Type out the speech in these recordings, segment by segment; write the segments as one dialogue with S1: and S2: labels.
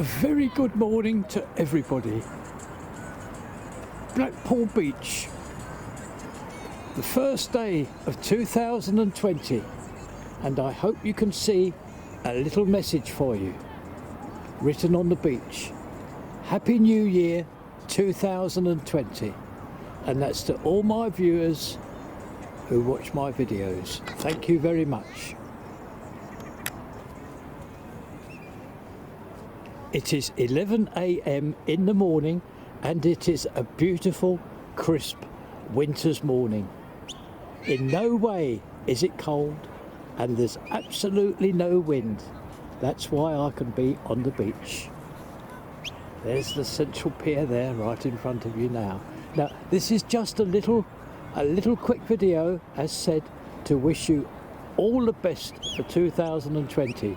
S1: A very good morning to everybody. Blackpool Beach, the first day of 2020, and I hope you can see a little message for you written on the beach. Happy New Year 2020, and that's to all my viewers who watch my videos. Thank you very much. It is 11 AM in the morning and it is a beautiful, crisp winter's morning. In no way is it cold and there's absolutely no wind. That's why I can be on the beach. There's the central pier there right in front of you now. Now this is just a little quick video, as said, to wish you all the best for 2020.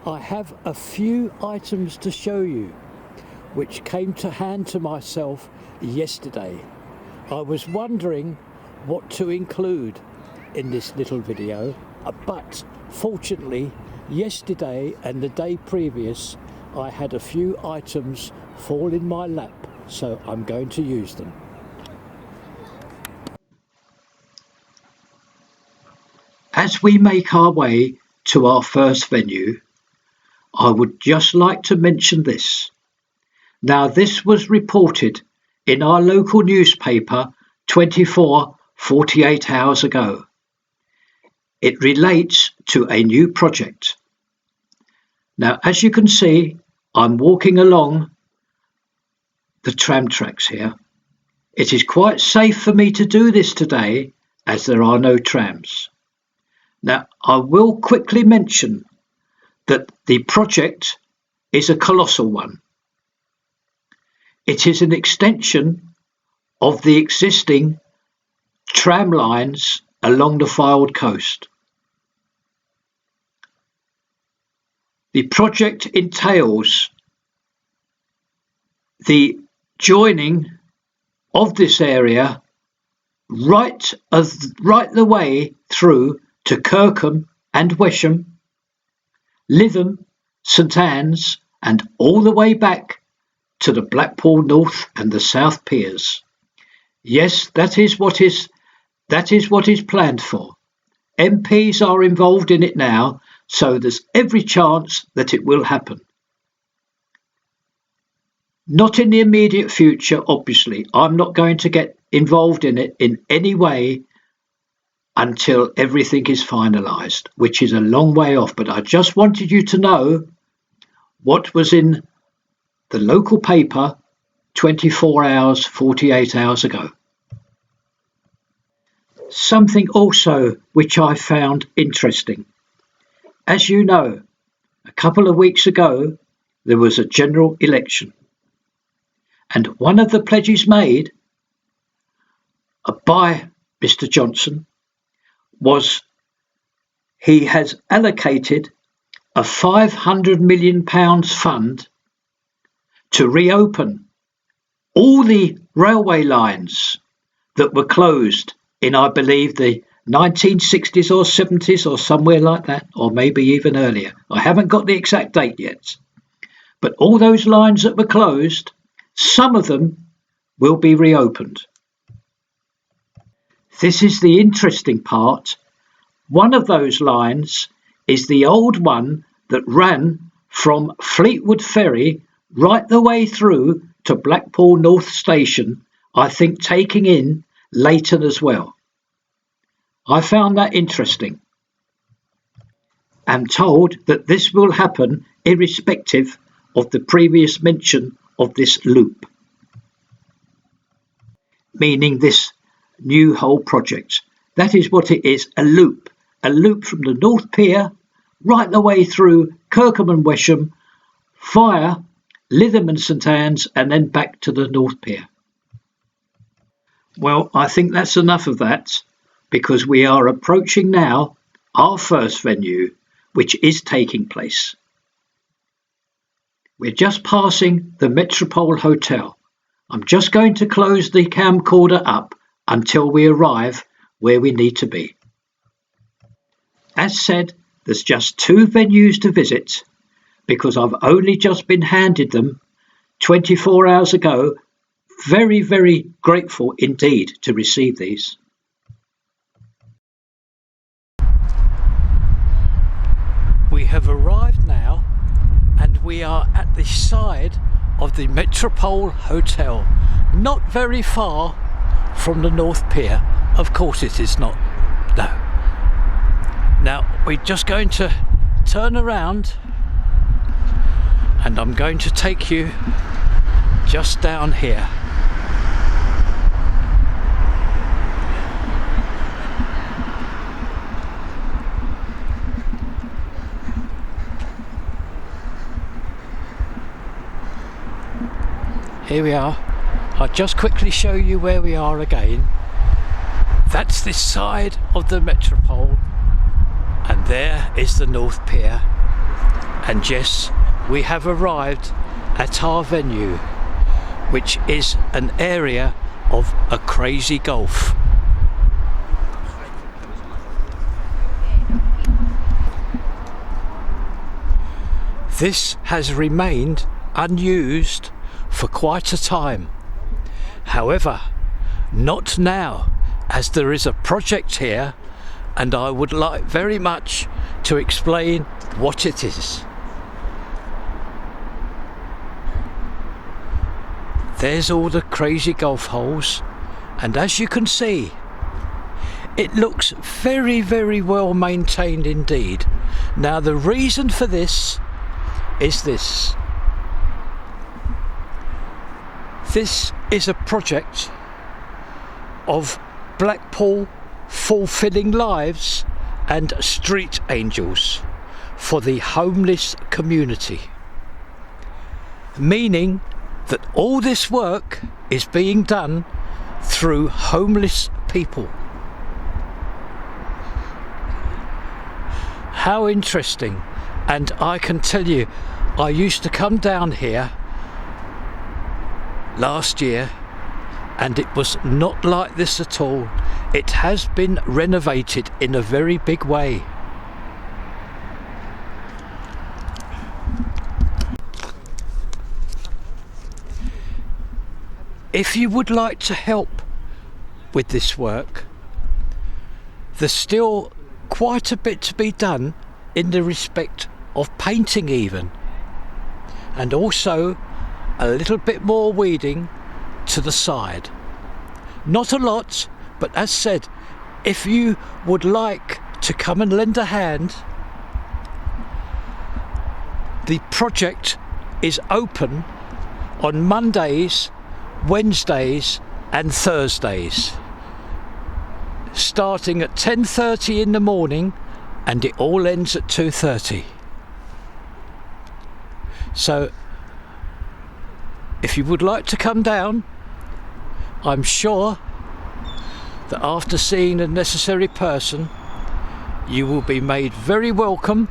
S1: I have a few items to show you which came to hand to myself yesterday. I was wondering what to include in this little video, but fortunately yesterday and the day previous I had a few items fall in my lap, so I'm going to use them. As we make our way to our first venue, I would just like to mention this. Now, this was reported in our local newspaper 48 hours ago. It relates to a new project. Now, as you can see, I'm walking along the tram tracks here. It is quite safe for me to do this today as there are no trams. Now, I will quickly mention that the project is a colossal one. It is an extension of the existing tram lines along the Fylde coast. The project entails the joining of this area right the way through to Kirkham and Wesham, Lytham, St Anne's, and all the way back to the Blackpool North and the South Piers. Yes, that is what is planned for. MPs are involved in it now, so there's every chance that it will happen. Not in the immediate future, obviously. I'm not going to get involved in it in any way until everything is finalised, which is a long way off, but I just wanted you to know what was in the local paper 48 hours ago. Something also which I found interesting. As you know, a couple of weeks ago there was a general election, and one of the pledges made by Mr Johnson was he has allocated a £500 million fund to reopen all the railway lines that were closed in, I believe, the 1960s or 70s or somewhere like that, or maybe even earlier. I haven't got the exact date yet. But all those lines that were closed, some of them will be reopened. This is the interesting part. One of those lines is the old one that ran from Fleetwood Ferry right the way through to Blackpool North Station, I think taking in Leighton as well. I found that interesting. I'm told that this will happen irrespective of the previous mention of this loop, meaning this new whole project. That is what it is, a loop from the North Pier right the way through Kirkham and Wesham, via Lytham and St Anne's, and then back to the North Pier. Well, I think that's enough of that, because we are approaching now our first venue, which is taking place. We're just passing the Metropole Hotel. I'm just going to close the camcorder up until we arrive where we need to be. As said, there's just two venues to visit, because I've only just been handed them 24 hours ago. Very, very grateful indeed to receive these. We have arrived now and we are at the side of the Metropole Hotel, not very far from the North Pier. Of course it is not, no. Now we're just going to turn around and I'm going to take you just down here. Here we are. I'll just quickly show you where we are again. That's this side of the Metropole, and there is the North Pier. And yes, we have arrived at our venue, which is an area of a crazy golf. This has remained unused for quite a time. However, not now, as there is a project here and I would like very much to explain what it is. There's all the crazy golf holes, and as you can see, it looks very, very well maintained indeed. Now the reason for this is this. This is a project of Blackpool Fulfilling Lives and Street Angels for the homeless community, meaning that all this work is being done through homeless people. How interesting. And I can tell you, I used to come down here last year and it was not like this at all. It has been renovated in a very big way. If you would like to help with this work, there's still quite a bit to be done in the respect of painting even, and also a little bit more weeding to the side. Not a lot, but as said, if you would like to come and lend a hand, the project is open on Mondays, Wednesdays and Thursdays, starting at 10:30 in the morning and it all ends at 2:30. So if you would like to come down, I'm sure that after seeing the necessary person, you will be made very welcome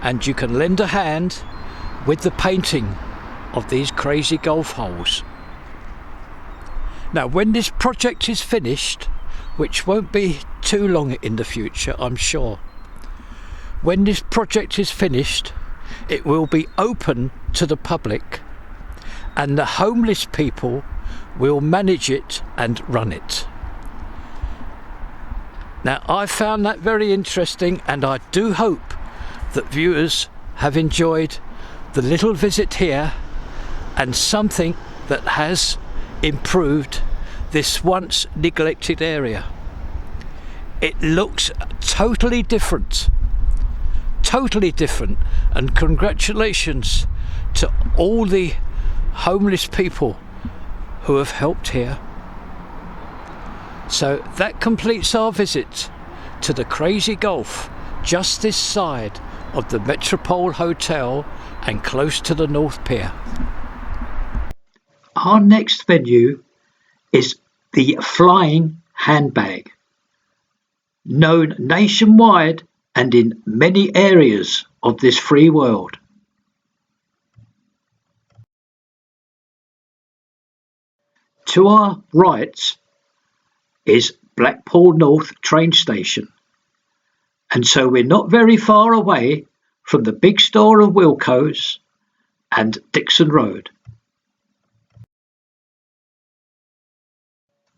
S1: and you can lend a hand with the painting of these crazy golf holes. Now, when this project is finished, which won't be too long in the future, I'm sure, when this project is finished, it will be open to the public and the homeless people will manage it and run it. Now, I found that very interesting and I do hope that viewers have enjoyed the little visit here and something that has improved this once neglected area. It looks totally different, and congratulations to all the homeless people who have helped here. So that completes our visit to the Crazy Golf just this side of the Metropole Hotel and close to the North Pier. Our next venue is the Flying Handbag, known nationwide and in many areas of this free world. To our right is Blackpool North train station, and so we're not very far away from the big store of Wilko's and Dixon Road.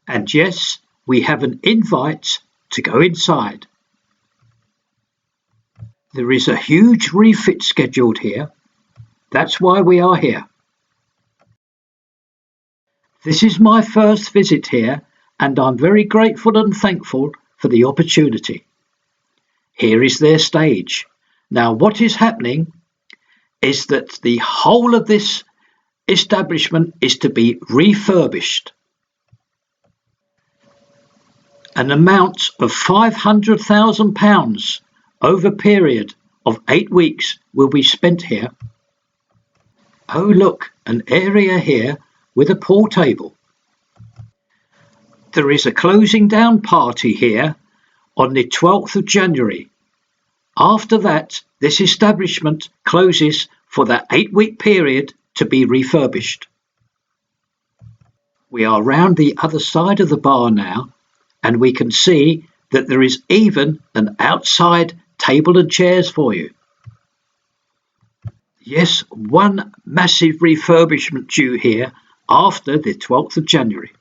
S1: And yes, we have an invite to go inside. There is a huge refit scheduled here. That's why we are here. This is my first visit here, and I'm very grateful and thankful for the opportunity. Here is their stage. Now, what is happening is that the whole of this establishment is to be refurbished. An amount of £500,000 over a period of 8 weeks will be spent here. Oh look, an area here with a pool table. There is a closing down party here on the 12th of January. After that, this establishment closes for that 8-week period to be refurbished. We are round the other side of the bar now, and we can see that there is even an outside table and chairs for you. Yes, one massive refurbishment due here after the 12th of January.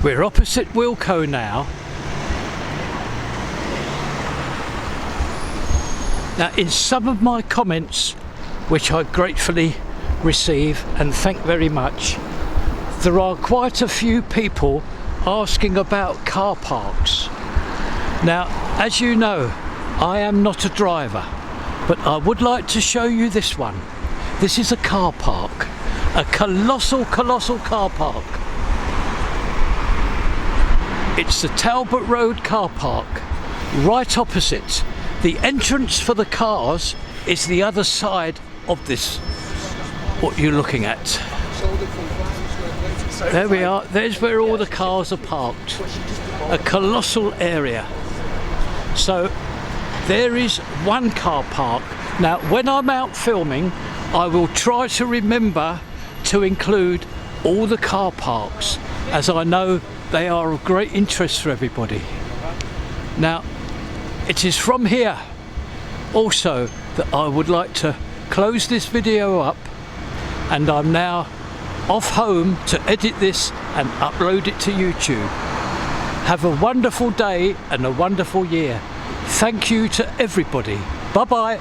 S1: We're opposite Wilko now. Now, in some of my comments, which I gratefully receive and thank very much, there are quite a few people asking about car parks. Now, as you know, I am not a driver, but I would like to show you this one. This is a car park, a colossal car park. It's the Talbot Road car park, right opposite. The entrance for the cars is the other side of this, what you're looking at. There we are, there's where all the cars are parked. A colossal area. So there is one car park. Now when I'm out filming, I will try to remember to include all the car parks, as I know they are of great interest for everybody. Now, it is from here also that I would like to close this video up, and I'm now off home to edit this and upload it to YouTube. Have a wonderful day and a wonderful year. Thank you to everybody. Bye bye.